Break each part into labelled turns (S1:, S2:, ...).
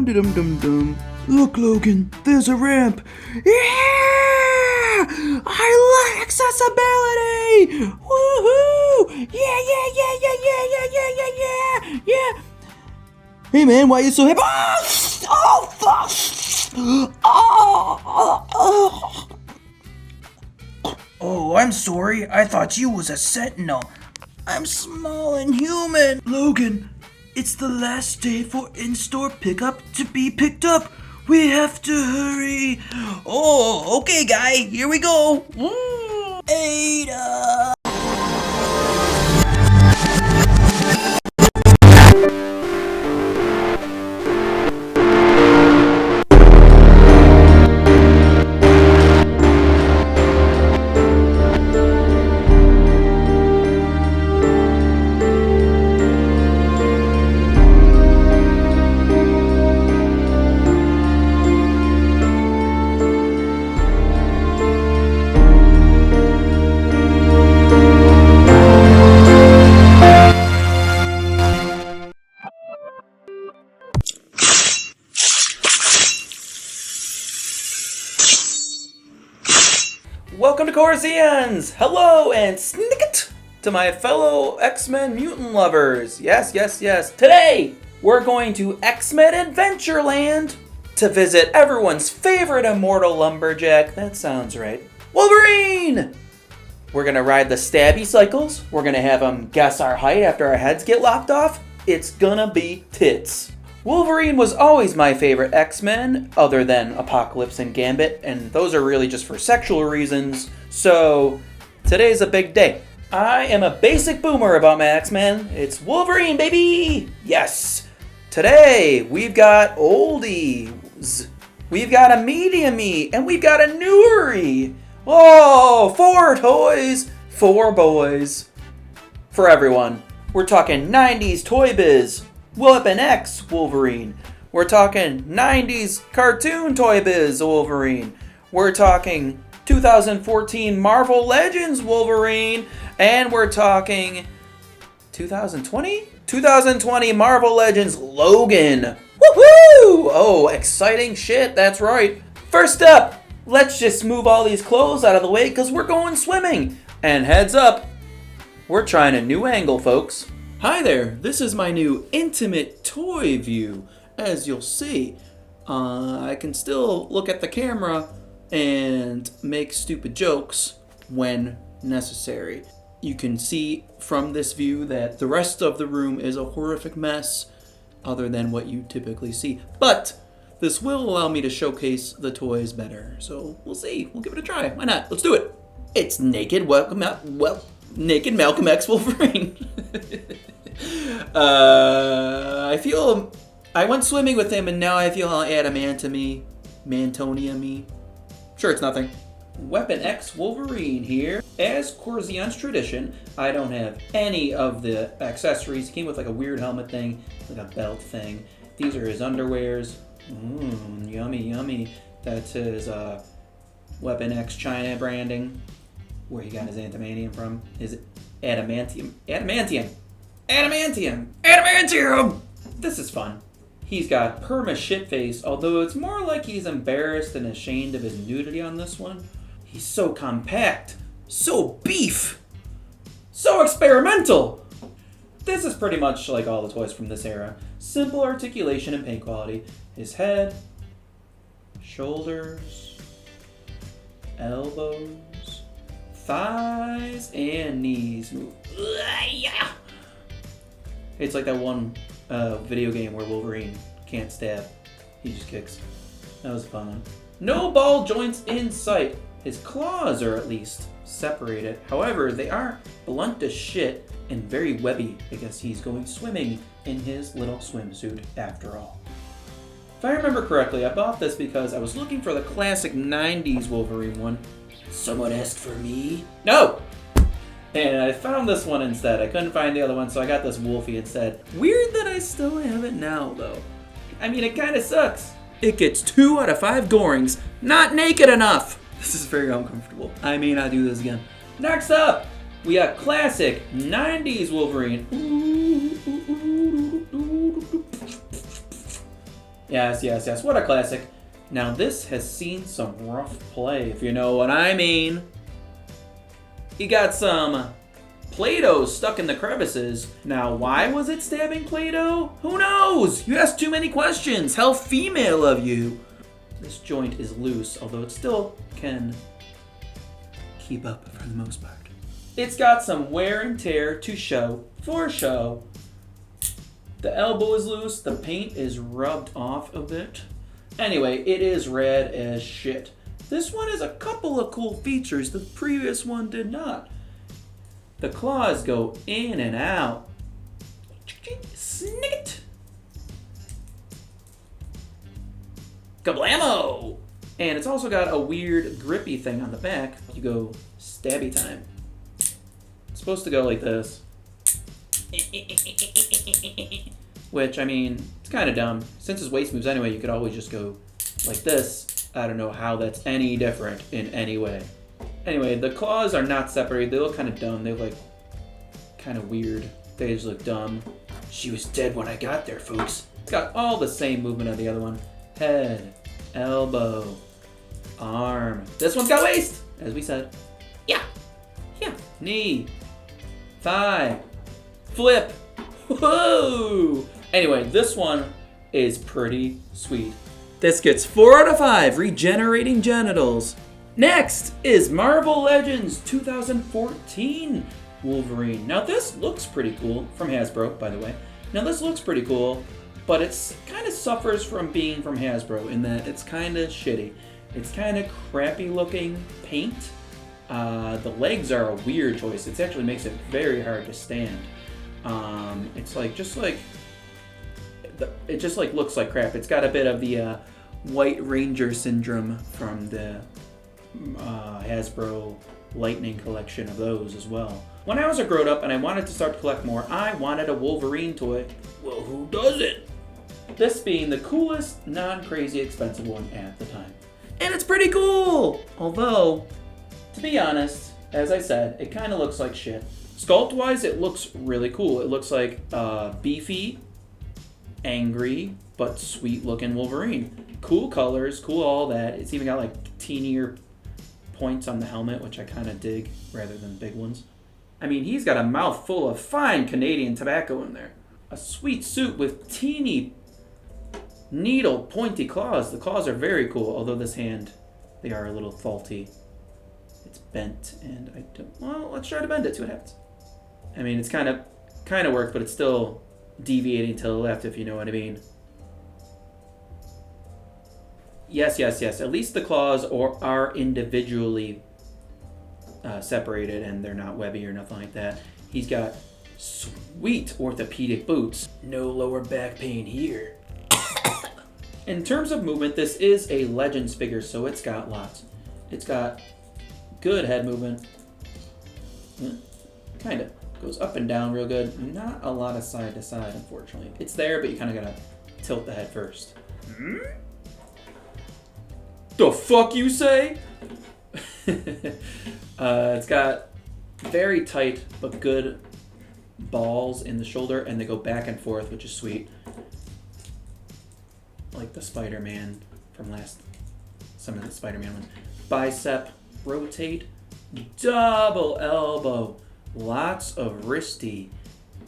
S1: Dum-de-dum-dum-dum. Look, Logan, there's a ramp. Yeah! I love accessibility! Woohoo! Yeah! Hey, man, why are you so happy? Oh, fuck! Oh, I'm sorry. I thought you was a sentinel. I'm small and human. Logan, it's the last day for in-store pickup to be picked up. We have to hurry. Oh, okay, guy. Here we go. Ada. Welcome to Corzeons! Hello and snicket to my fellow X-Men mutant lovers. Yes. Today, we're going to X-Men Adventureland to visit everyone's favorite immortal lumberjack. That sounds right. Wolverine! We're gonna ride the stabby cycles. We're gonna have them guess our height after our heads get lopped off. It's gonna be tits. Wolverine was always my favorite X-Men, other than Apocalypse and Gambit, and those are really just for sexual reasons, so today's a big day. I am a basic boomer about my X-Men. It's Wolverine, baby! Yes! Today, we've got oldies, we've got a medium-y, and we've got a newer-y. Oh, 4 toys, 4 boys. For everyone. We're talking 90s Toy Biz. Weapon X Wolverine. We're talking 90s cartoon Toy Biz Wolverine. We're talking 2014 Marvel Legends Wolverine. And we're talking 2020 Marvel Legends Logan. Woohoo! Oh, exciting shit, that's right. First up, let's just move all these clothes out of the way because we're going swimming. And heads up, we're trying a new angle, folks. Hi there, this is my new intimate toy view. As you'll see, I can still look at the camera and make stupid jokes when necessary. You can see from this view that the rest of the room is a horrific mess other than what you typically see. But this will allow me to showcase the toys better. So we'll see, we'll give it a try. Why not? Let's do it. It's naked naked Malcolm X Wolverine. I went swimming with him and now I feel Mantonia-me. Sure, it's nothing. Weapon X Wolverine here. As Corzeons tradition, I don't have any of the accessories. He came with like a weird helmet thing, like a belt thing. These are his underwears. Yummy. That's his Weapon X China branding. Where he got his adamantium from. His adamantium. This is fun. He's got perma shit face, although it's more like he's embarrassed and ashamed of his nudity on this one. He's so compact, so beef, so experimental. This is pretty much like all the toys from this era. Simple articulation and paint quality. His head, shoulders, elbows, thighs, and knees move. It's like that one video game where Wolverine can't stab. He just kicks. That was a fun one. No ball joints in sight. His claws are at least separated. However, they are blunt as shit and very webby because he's going swimming in his little swimsuit after all. If I remember correctly, I bought this because I was looking for the classic 90s Wolverine one. Someone asked for me? No! And I found this one instead. I couldn't find the other one, so I got this Wolfie instead. Weird that I still have it now, though. I mean, it kind of sucks. It gets 2 out of 5 gorings. Not naked enough! This is very uncomfortable. I may not do this again. Next up, we got classic 90s Wolverine. Yes, yes, yes. What a classic. Now this has seen some rough play, if you know what I mean. You got some Play-Doh stuck in the crevices. Now, why was it stabbing Play-Doh? Who knows? You asked too many questions. How female of you. This joint is loose, although it still can keep up for the most part. It's got some wear and tear to show, for show. The elbow is loose, the paint is rubbed off a bit. Anyway, it is rad as shit. This one has a couple of cool features the previous one did not. The claws go in and out. Snick it! Kablamo! And it's also got a weird grippy thing on the back. You go stabby time. It's supposed to go like this. Which, I mean, it's kind of dumb. Since his waist moves anyway, you could always just go like this. I don't know how that's any different in any way. Anyway, the claws are not separated. They look kind of dumb. They look kind of weird. They just look dumb. She was dead when I got there, folks. It's got all the same movement of the other one. Head, elbow, arm. This one's got waist, as we said. Yeah. Knee, thigh, flip. Whoa! Anyway, this one is pretty sweet. This gets 4 out of 5 regenerating genitals. Next is Marvel Legends 2014 Wolverine. Now this looks pretty cool, from Hasbro, by the way. Now this looks pretty cool, but it's kind of suffers from being from Hasbro in that it's kind of shitty. It's kind of crappy looking paint. The legs are a weird choice. It actually makes it very hard to stand. It's like it just looks like crap. It's got a bit of the White Ranger syndrome from the Hasbro Lightning collection of those as well. When I was a grown-up and I wanted to start to collect more, I wanted a Wolverine toy. Well, who doesn't? This being the coolest, non-crazy expensive one at the time. And it's pretty cool! Although, to be honest, as I said, it kind of looks like shit. Sculpt-wise, it looks really cool. It looks like beefy, angry, but sweet-looking Wolverine. Cool colors, cool all that. It's even got like teenier points on the helmet, which I kind of dig, rather than big ones. I mean, he's got a mouth full of fine Canadian tobacco in there. A sweet suit with teeny needle pointy claws. The claws are very cool, although this hand, they are a little faulty. It's bent, and I don't... Well, let's try to bend it, see what happens. I mean, it's kind of worked, but it's still deviating to the left, if you know what I mean. Yes. At least the claws are individually separated, and they're not webby or nothing like that. He's got sweet orthopedic boots. No lower back pain here. In terms of movement, this is a Legends figure, so it's got lots. It's got good head movement. Kind of. Goes up and down real good. Not a lot of side to side, unfortunately. It's there, but you kind of gotta tilt the head first. The fuck you say? It's got very tight but good balls in the shoulder, and they go back and forth, which is sweet. Like the Spider-Man from some of the Spider-Man ones. Bicep, rotate, double elbow, lots of wristy.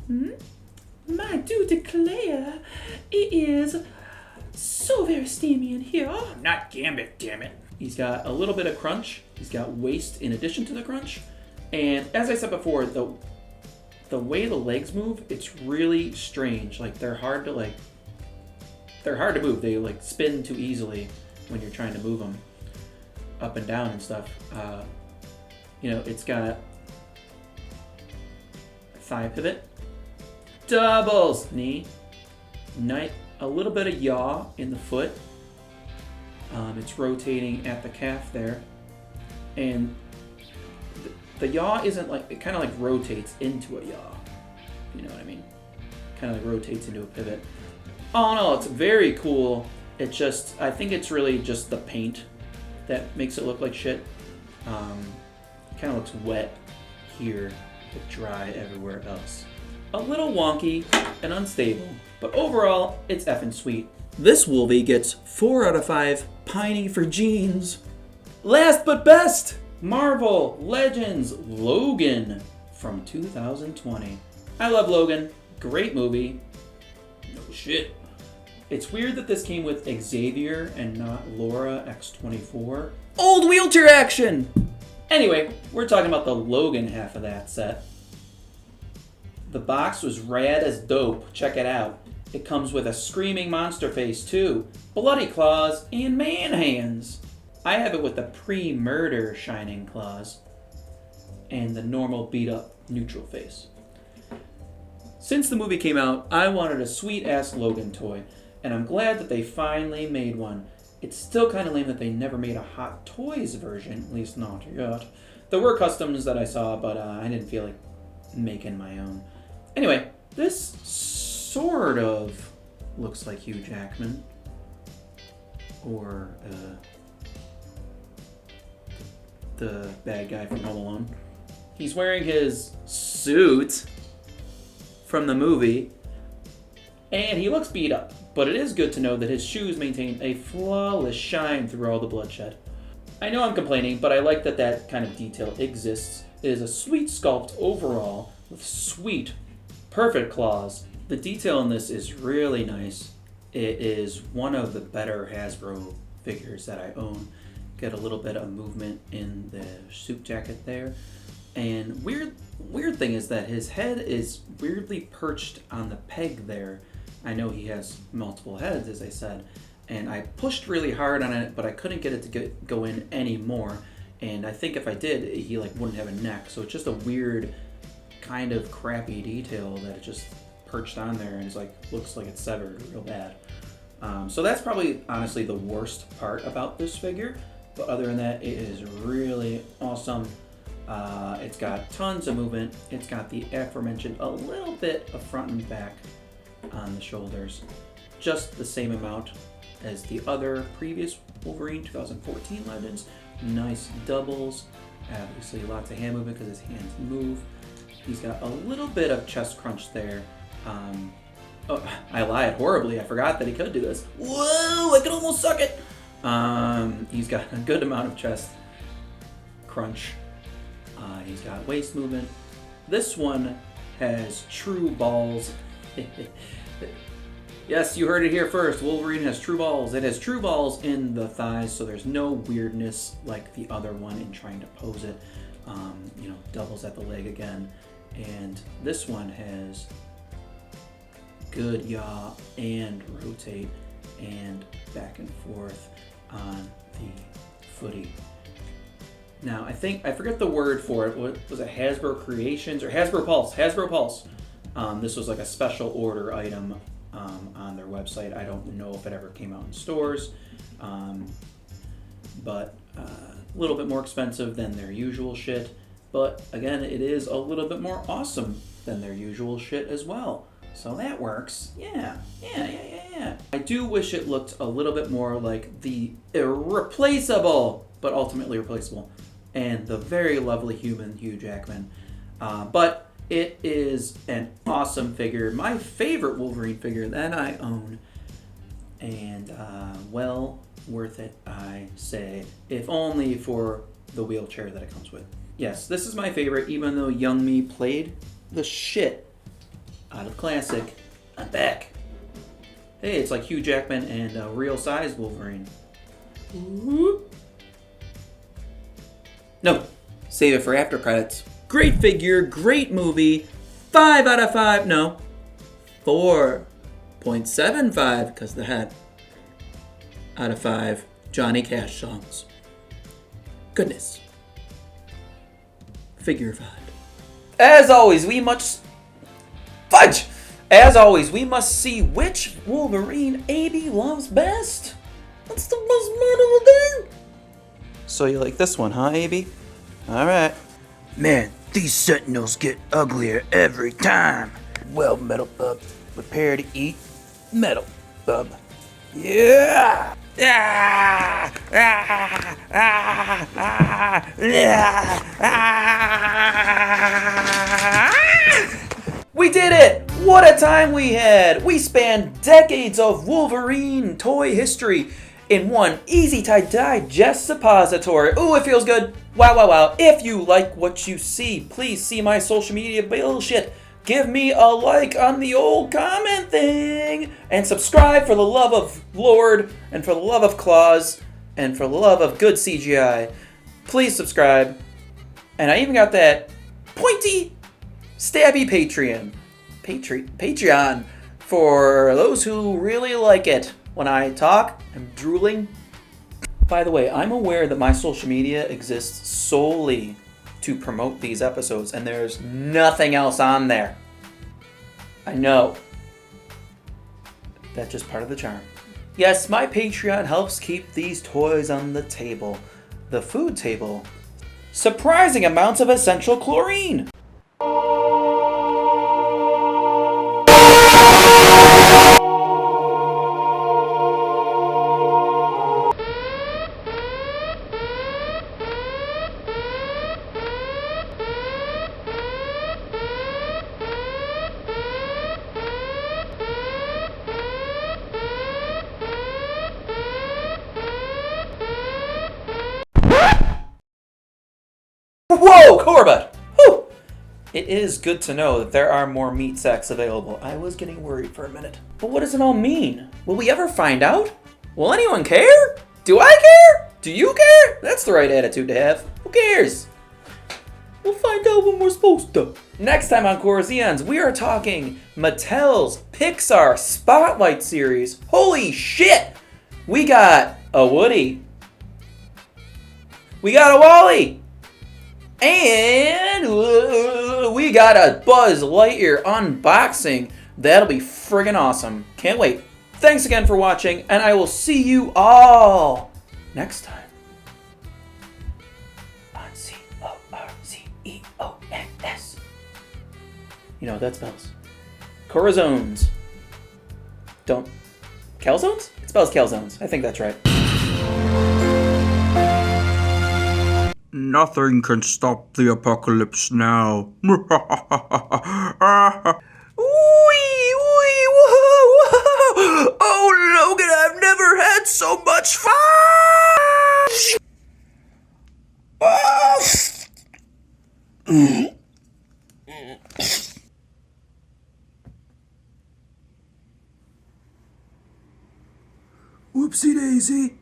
S1: I do declare, it is so very steamy in here. Oh, I'm not Gambit, damn it. He's got a little bit of crunch. He's got waist in addition to the crunch. And as I said before, the way the legs move, it's really strange. Like they're hard to move. They like spin too easily when you're trying to move them up and down and stuff. It's got thigh pivot, doubles knee, a little bit of yaw in the foot. It's rotating at the calf there, and the yaw isn't like, it kind of like rotates into a yaw. You know what I mean? Kind of like rotates into a pivot. Oh no, it's very cool. I think it's really just the paint that makes it look like shit. Kind of looks wet here, but dry everywhere else. A little wonky and unstable, but overall, it's effing sweet. This Wolvie gets 4 out of 5 piney for jeans. Last but best, Marvel Legends Logan from 2020. I love Logan. Great movie. No shit. It's weird that this came with Xavier and not Laura X-24. Old wheelchair action! Anyway, we're talking about the Logan half of that set. The box was rad as dope. Check it out. It comes with a screaming monster face too, bloody claws, and man hands. I have it with the pre-murder shining claws and the normal beat-up neutral face. Since the movie came out, I wanted a sweet-ass Logan toy, and I'm glad that they finally made one. It's still kind of lame that they never made a Hot Toys version, at least not yet. There were customs that I saw, but I didn't feel like making my own. Anyway, this sort of looks like Hugh Jackman, or the bad guy from Home Alone. He's wearing his suit from the movie, and he looks beat up, but it is good to know that his shoes maintain a flawless shine through all the bloodshed. I know I'm complaining, but I like that that kind of detail exists. It is a sweet sculpt overall, with sweet, perfect claws. The detail in this is really nice. It is one of the better Hasbro figures that I own. Get a little bit of movement in the suit jacket there. And weird thing is that his head is weirdly perched on the peg there. I know he has multiple heads, as I said, and I pushed really hard on it, but I couldn't get it to go in anymore. And I think if I did, he wouldn't have a neck. So it's just a weird kind of crappy detail that it just perched on there and looks like it's severed real bad. So that's probably honestly the worst part about this figure. But other than that, it is really awesome. It's got tons of movement. It's got the aforementioned a little bit of front and back on the shoulders. Just the same amount as the other previous Wolverine 2014 Legends. Nice doubles. Obviously lots of hand movement because his hands move. He's got a little bit of chest crunch there. I lied horribly. I forgot that he could do this. Whoa, I could almost suck it. He's got a good amount of chest crunch. He's got waist movement. This one has true balls. Yes, you heard it here first. Wolverine has true balls. It has true balls in the thighs, so there's no weirdness like the other one in trying to pose it. Doubles at the leg again. And this one has good yaw and rotate and back and forth on the footy. Now, I forget the word for it. What was it? Hasbro Creations or Hasbro Pulse? Hasbro Pulse. This was a special order item on their website. I don't know if it ever came out in stores, but a little bit more expensive than their usual shit. But again, it is a little bit more awesome than their usual shit as well. So that works. Yeah. I do wish it looked a little bit more like the irreplaceable, but ultimately replaceable, and the very lovely human Hugh Jackman. But it is an awesome figure. My favorite Wolverine figure that I own. And well worth it, I say. If only for the wheelchair that it comes with. Yes, this is my favorite, even though young me played the shit out of Classic. I'm back. Hey, it's like Hugh Jackman and a real size Wolverine. No, save it for after credits. Great figure, great movie. 5 out of 5, no. 4.75, because the hat. Out of 5 Johnny Cash songs. Goodness. Figure 5. As always, we must... Fudge! As always, we must see which Wolverine AB loves best. That's the most metal thing. So you like this one, huh, AB? Alright.
S2: Man, these Sentinels get uglier every time. Well, Metal Bub, prepare to eat Metal Bub. Yeah! Ah! Ah! Ah! Ah! Ah! Ah!
S1: We did it! What a time we had! We spanned decades of Wolverine toy history in one easy to digest suppository. Ooh, it feels good. Wow, wow, wow. If you like what you see, please see my social media bullshit. Give me a like on the old comment thing. And subscribe for the love of Lord, and for the love of Claus, and for the love of good CGI. Please subscribe. And I even got that pointy, stabby Patreon for those who really like it. When I talk, I'm drooling. By the way, I'm aware that my social media exists solely to promote these episodes, and there's nothing else on there. I know. That's just part of the charm. Yes, my Patreon helps keep these toys on the table. The food table. Surprising amounts of essential chlorine. Whoa, Corbett! Whew. It is good to know that there are more meat sacks available. I was getting worried for a minute. But what does it all mean? Will we ever find out? Will anyone care? Do I care? Do you care? That's the right attitude to have. Who cares? We'll find out when we're supposed to. Next time on Corzeons, we are talking Mattel's Pixar Spotlight series. Holy shit! We got a Woody. We got a Wally. And we got a Buzz Lightyear unboxing. That'll be friggin' awesome. Can't wait. Thanks again for watching, and I will see you all next time on Corzeons. You know what that spells. Corzeons. Don't... Calzones? It spells calzones. I think that's right.
S2: Nothing can stop the apocalypse now.
S1: Whoa, whoa. Oh, Logan, I've never had so much fun!
S2: Whoopsie daisy.